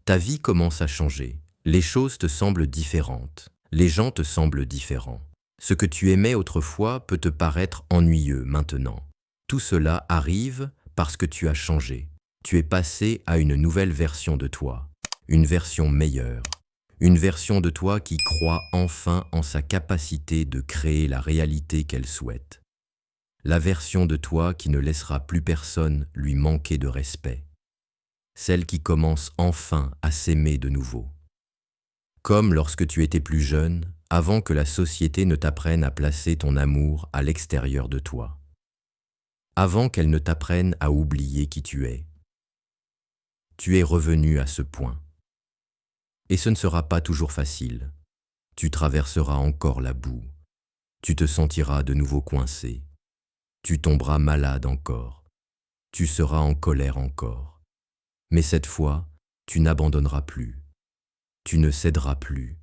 Ta vie commence à changer. Les choses te semblent différentes. Les gens te semblent différents. Ce que tu aimais autrefois peut te paraître ennuyeux maintenant. Tout cela arrive parce que tu as changé. Tu es passé à une nouvelle version de toi. Une version meilleure. Une version de toi qui croit enfin en sa capacité de créer la réalité qu'elle souhaite. La version de toi qui ne laissera plus personne lui manquer de respect. Celle qui commence enfin à s'aimer de nouveau. Comme lorsque tu étais plus jeune, avant que la société ne t'apprenne à placer ton amour à l'extérieur de toi. Avant qu'elle ne t'apprenne à oublier qui tu es. Tu es revenu à ce point. Et ce ne sera pas toujours facile. Tu traverseras encore la boue. Tu te sentiras de nouveau coincé. Tu tomberas malade encore. Tu seras en colère encore. Mais cette fois, tu n'abandonneras plus. Tu ne céderas plus.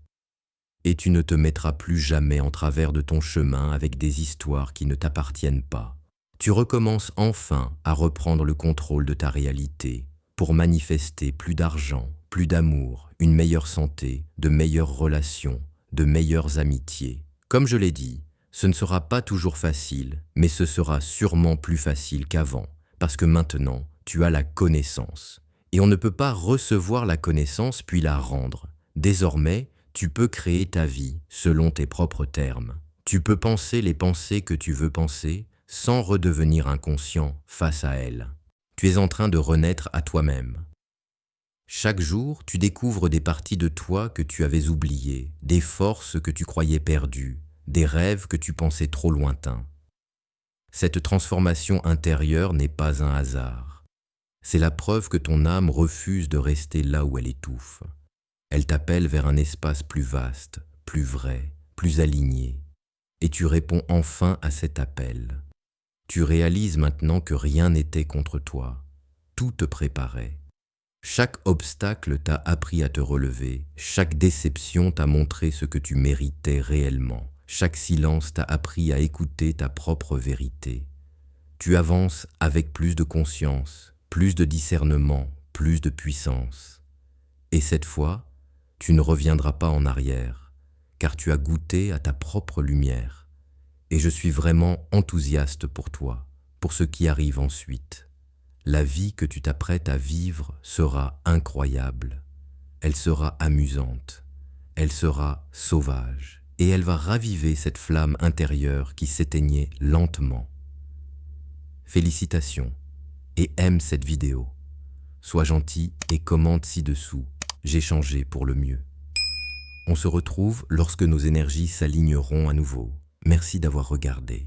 Et tu ne te mettras plus jamais en travers de ton chemin avec des histoires qui ne t'appartiennent pas. Tu recommences enfin à reprendre le contrôle de ta réalité pour manifester plus d'argent, plus d'amour, une meilleure santé, de meilleures relations, de meilleures amitiés. Comme je l'ai dit, ce ne sera pas toujours facile, mais ce sera sûrement plus facile qu'avant, parce que maintenant, tu as la connaissance. Et on ne peut pas recevoir la connaissance puis la rendre. Désormais, tu peux créer ta vie selon tes propres termes. Tu peux penser les pensées que tu veux penser sans redevenir inconscient face à elles. Tu es en train de renaître à toi-même. Chaque jour, tu découvres des parties de toi que tu avais oubliées, des forces que tu croyais perdues, des rêves que tu pensais trop lointains. Cette transformation intérieure n'est pas un hasard. C'est la preuve que ton âme refuse de rester là où elle étouffe. Elle t'appelle vers un espace plus vaste, plus vrai, plus aligné. Et tu réponds enfin à cet appel. Tu réalises maintenant que rien n'était contre toi. Tout te préparait. Chaque obstacle t'a appris à te relever. Chaque déception t'a montré ce que tu méritais réellement. Chaque silence t'a appris à écouter ta propre vérité. Tu avances avec plus de conscience, plus de discernement, plus de puissance. Et cette fois, tu ne reviendras pas en arrière, car tu as goûté à ta propre lumière. Et je suis vraiment enthousiaste pour toi, pour ce qui arrive ensuite. La vie que tu t'apprêtes à vivre sera incroyable. Elle sera amusante. Elle sera sauvage. Et elle va raviver cette flamme intérieure qui s'éteignait lentement. Félicitations et aime cette vidéo. Sois gentil et commente ci-dessous. J'ai changé pour le mieux. On se retrouve lorsque nos énergies s'aligneront à nouveau. Merci d'avoir regardé.